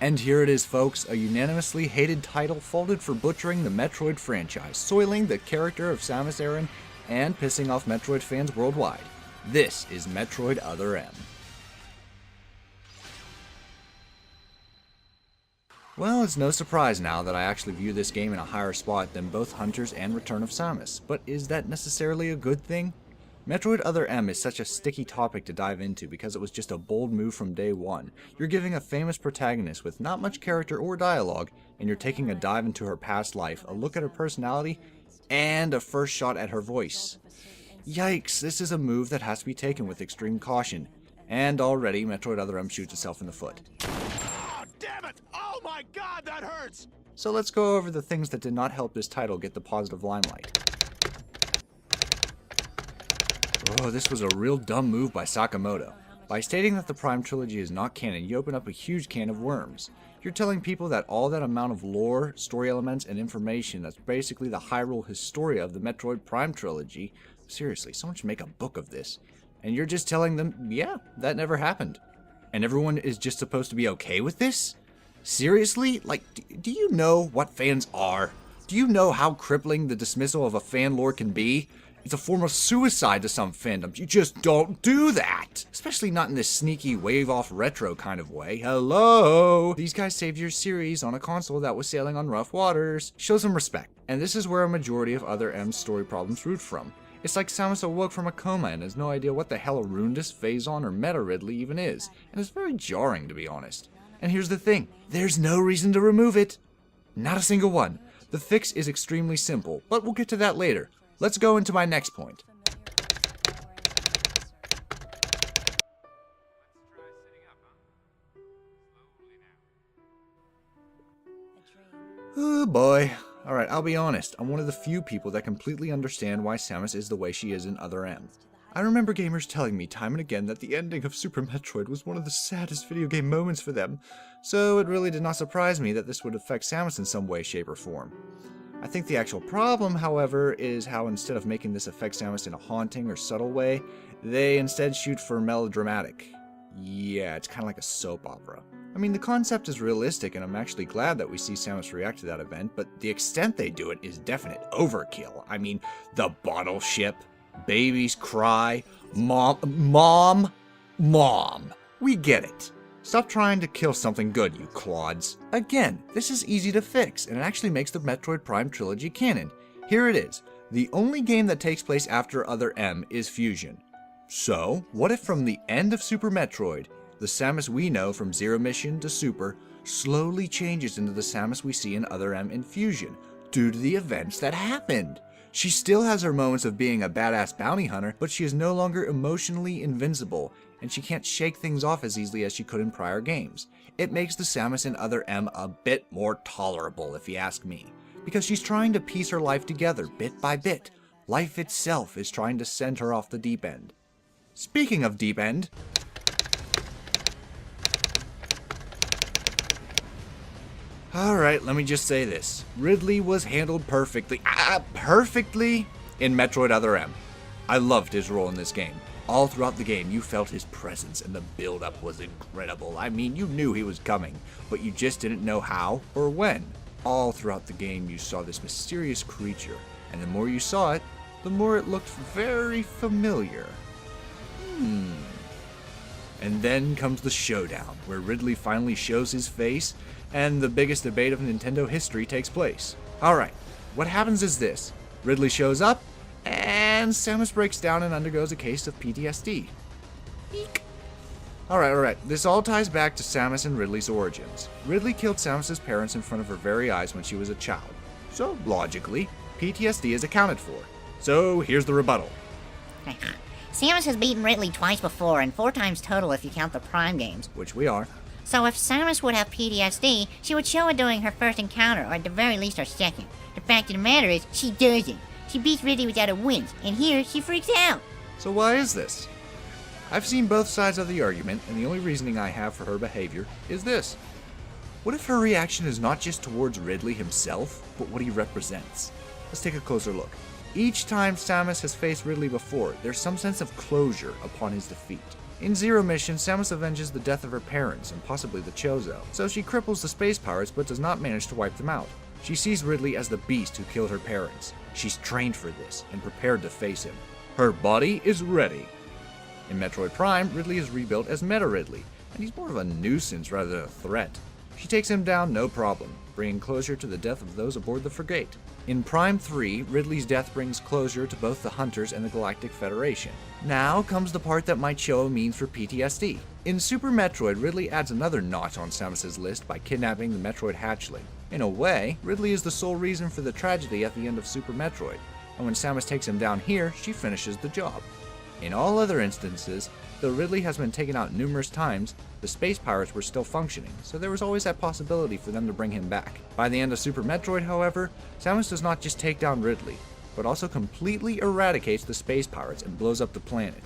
And here it is, folks, a unanimously hated title folded for butchering the Metroid franchise, soiling the character of Samus Aran, and pissing off Metroid fans worldwide. This is Metroid Other M. Well, it's no surprise now that I actually view this game in a higher spot than both Hunters and Return of Samus, but is that necessarily a good thing? Metroid Other M is such a sticky topic to dive into because it was just a bold move from day one. You're giving a famous protagonist with not much character or dialogue, and you're taking a dive into her past life, a look at her personality, and a first shot at her voice. Yikes, this is a move that has to be taken with extreme caution, and already Metroid Other M shoots itself in the foot. Oh, damn it! Oh my god, that hurts! So let's go over the things that did not help this title get the positive limelight. Oh, this was a real dumb move by Sakamoto. By stating that the Prime Trilogy is not canon, you open up a huge can of worms. You're telling people that all that amount of lore, story elements, and information that's basically the Hyrule Historia of the Metroid Prime Trilogy. Seriously, someone should make a book of this. And you're just telling them, yeah, that never happened. And everyone is just supposed to be okay with this? Seriously? Like, do you know what fans are? Do you know how crippling the dismissal of a fan lore can be? It's a form of suicide to some fandoms. You just don't do that. Especially not in this sneaky wave-off retro kind of way. Hello? These guys saved your series on a console that was sailing on rough waters. Show some respect. And this is where a majority of Other M's story problems root from. It's like Samus awoke from a coma and has no idea what the hell a Rundus, Phazon, or Meta Ridley even is. And it's very jarring, to be honest. And here's the thing. There's no reason to remove it. Not a single one. The fix is extremely simple, but we'll get to that later. Let's go into my next point. Oh boy. Alright, I'll be honest. I'm one of the few people that completely understand why Samus is the way she is in Other M. I remember gamers telling me time and again that the ending of Super Metroid was one of the saddest video game moments for them, so it really did not surprise me that this would affect Samus in some way, shape, or form. I think the actual problem, however, is how instead of making this affect Samus in a haunting or subtle way, they instead shoot for melodramatic. Yeah, it's kind of like a soap opera. I mean, the concept is realistic, and I'm actually glad that we see Samus react to that event, but the extent they do it is definite overkill. I mean, the bottle ship, babies cry, mom. We get it. Stop trying to kill something good, you clods. Again, this is easy to fix, and it actually makes the Metroid Prime Trilogy canon. Here it is. The only game that takes place after Other M is Fusion. So, what if from the end of Super Metroid, the Samus we know from Zero Mission to Super slowly changes into the Samus we see in Other M in Fusion, due to the events that happened? She still has her moments of being a badass bounty hunter, but she is no longer emotionally invincible, and she can't shake things off as easily as she could in prior games. It makes the Samus in Other M a bit more tolerable, if you ask me, because she's trying to piece her life together bit by bit. Life itself is trying to send her off the deep end. Speaking of deep end, alright, let me just say this. Ridley was handled perfectly in Metroid Other M. I loved his role in this game. All throughout the game, you felt his presence, and the build-up was incredible. I mean, you knew he was coming, but you just didn't know how or when. All throughout the game, you saw this mysterious creature, and the more you saw it, the more it looked very familiar. And then comes the showdown, where Ridley finally shows his face, and the biggest debate of Nintendo history takes place. Alright, what happens is this. Ridley shows up, and Samus breaks down and undergoes a case of PTSD. Eek. Alright, this all ties back to Samus and Ridley's origins. Ridley killed Samus's parents in front of her very eyes when she was a child. So, logically, PTSD is accounted for. So, here's the rebuttal. Samus has beaten Ridley twice before, and 4 times total if you count the Prime games. Which we are. So if Samus would have PTSD, she would show it during her first encounter, or at the very least her second. The fact of the matter is, she doesn't. She beats Ridley without a wince, and here she freaks out. So why is this? I've seen both sides of the argument, and the only reasoning I have for her behavior is this. What if her reaction is not just towards Ridley himself, but what he represents? Let's take a closer look. Each time Samus has faced Ridley before, there's some sense of closure upon his defeat. In Zero Mission, Samus avenges the death of her parents and possibly the Chozo, so she cripples the space pirates but does not manage to wipe them out. She sees Ridley as the beast who killed her parents. She's trained for this and prepared to face him. Her body is ready. In Metroid Prime, Ridley is rebuilt as Meta Ridley, and he's more of a nuisance rather than a threat. She takes him down no problem, bringing closure to the death of those aboard the frigate. In Prime 3, Ridley's death brings closure to both the Hunters and the Galactic Federation. Now comes the part that might show a means for PTSD. In Super Metroid, Ridley adds another notch on Samus's list by kidnapping the Metroid hatchling. In a way, Ridley is the sole reason for the tragedy at the end of Super Metroid, and when Samus takes him down here, she finishes the job. In all other instances, though Ridley has been taken out numerous times, the space pirates were still functioning, so there was always that possibility for them to bring him back. By the end of Super Metroid, however, Samus does not just take down Ridley, but also completely eradicates the space pirates and blows up the planet.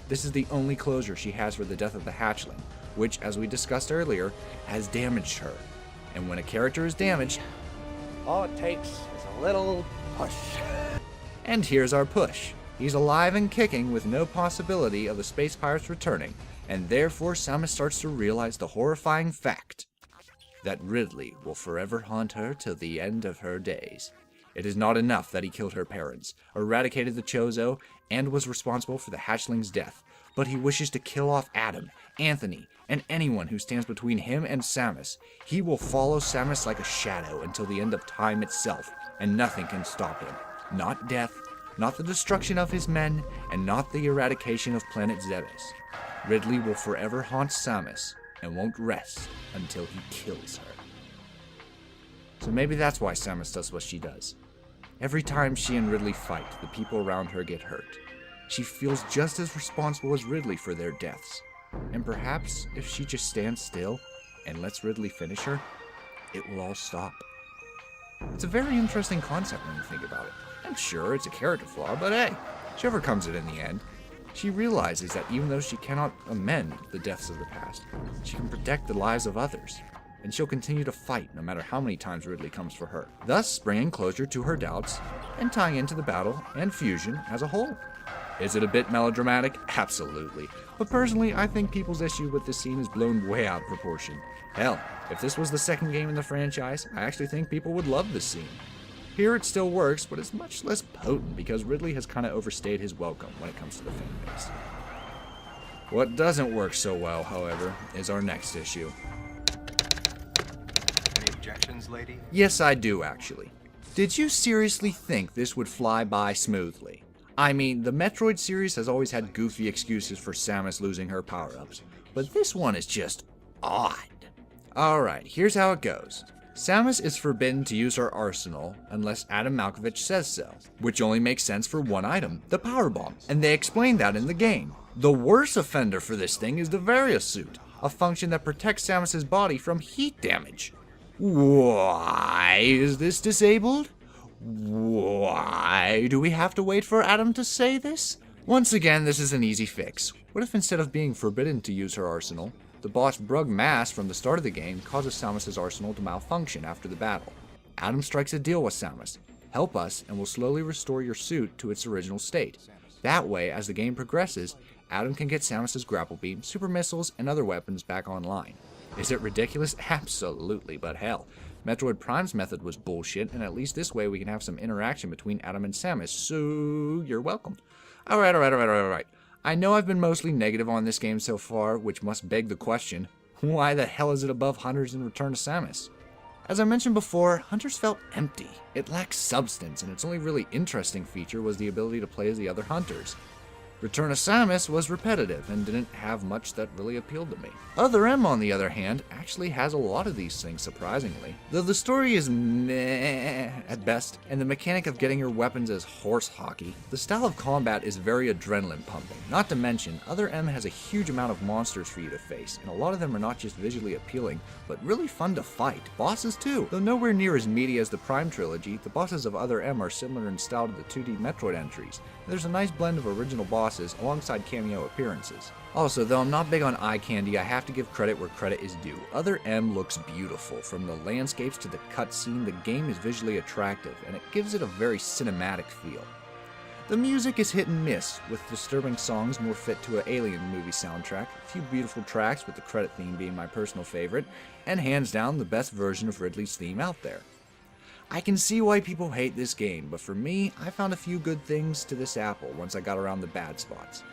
This is the only closure she has for the death of the hatchling, which, as we discussed earlier, has damaged her. And when a character is damaged, All it takes is a little push. and here's our push. He's alive and kicking with no possibility of the space pirates returning, and therefore Samus starts to realize the horrifying fact that Ridley will forever haunt her till the end of her days. It is not enough that he killed her parents, eradicated the Chozo, and was responsible for the hatchling's death, but he wishes to kill off Adam, Anthony, and anyone who stands between him and Samus. He will follow Samus like a shadow until the end of time itself, and nothing can stop him. Not death, not the destruction of his men, and not the eradication of planet Zebes. Ridley will forever haunt Samus, and won't rest until he kills her. So maybe that's why Samus does what she does. Every time she and Ridley fight, the people around her get hurt. She feels just as responsible as Ridley for their deaths. And perhaps if she just stands still and lets Ridley finish her, it will all stop. It's a very interesting concept when you think about it. And sure, it's a character flaw, but hey, she overcomes it in the end. She realizes that even though she cannot amend the deaths of the past, she can protect the lives of others. And she'll continue to fight no matter how many times Ridley comes for her, thus bringing closure to her doubts and tying into the battle and fusion as a whole. Is it a bit melodramatic? Absolutely. But personally, I think people's issue with this scene is blown way out of proportion. Hell, if this was the second game in the franchise, I actually think people would love this scene. Here it still works, but it's much less potent because Ridley has kind of overstayed his welcome when it comes to the fan base. What doesn't work so well, however, is our next issue. Any objections, lady? Yes, I do, actually. Did you seriously think this would fly by smoothly? I mean, the Metroid series has always had goofy excuses for Samus losing her power-ups, but this one is just odd. Alright, here's how it goes. Samus is forbidden to use her arsenal unless Adam Malkovich says so, which only makes sense for one item, the power bomb, and they explain that in the game. The worst offender for this thing is the Varia suit, a function that protects Samus's body from heat damage. Why is this disabled? Why do we have to wait for Adam to say this? Once again, this is an easy fix. What if instead of being forbidden to use her arsenal, the boss Brug Mass from the start of the game causes Samus's arsenal to malfunction after the battle? Adam strikes a deal with Samus. Help us and we'll slowly restore your suit to its original state. That way, as the game progresses, Adam can get Samus's grapple beam, super missiles, and other weapons back online. Is it ridiculous? Absolutely, but hell. Metroid Prime's method was bullshit, and at least this way we can have some interaction between Adam and Samus, so you're welcome. Alright. I know I've been mostly negative on this game so far, which must beg the question, why the hell is it above Hunters in Return to Samus? As I mentioned before, Hunters felt empty. It lacked substance, and its only really interesting feature was the ability to play as the other Hunters. Return to Samus was repetitive and didn't have much that really appealed to me. Other M, on the other hand, actually has a lot of these things, surprisingly. Though the story is meh at best, and the mechanic of getting your weapons is horse hockey, the style of combat is very adrenaline pumping. Not to mention, Other M has a huge amount of monsters for you to face, and a lot of them are not just visually appealing, but really fun to fight. Bosses too. Though nowhere near as meaty as the Prime trilogy, the bosses of Other M are similar in style to the 2D Metroid entries, and there's a nice blend of original bosses alongside cameo appearances. Also, though I'm not big on eye candy, I have to give credit where credit is due. Other M looks beautiful. From the landscapes to the cutscene, the game is visually attractive, and it gives it a very cinematic feel. The music is hit and miss, with disturbing songs more fit to an Alien movie soundtrack, a few beautiful tracks with the credit theme being my personal favorite, and hands down the best version of Ridley's theme out there. I can see why people hate this game, but for me, I found a few good things to this apple once I got around the bad spots.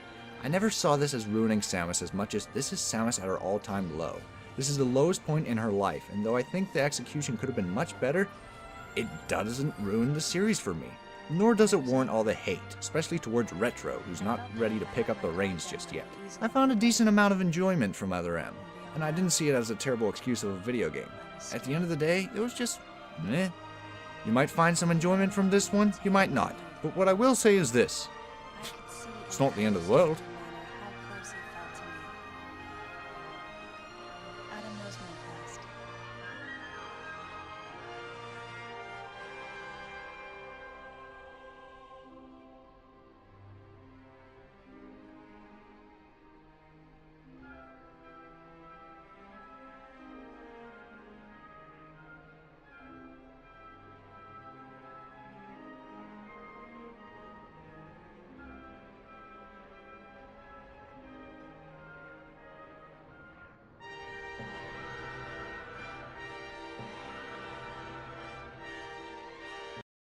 I never saw this as ruining Samus as much as this is Samus at her all-time low. This is the lowest point in her life, and though I think the execution could have been much better, it doesn't ruin the series for me. Nor does it warrant all the hate, especially towards Retro, who's not ready to pick up the reins just yet. I found a decent amount of enjoyment from Other M, and I didn't see it as a terrible excuse of a video game. At the end of the day, it was just meh. You might find some enjoyment from this one, you might not. But what I will say is this: it's not the end of the world.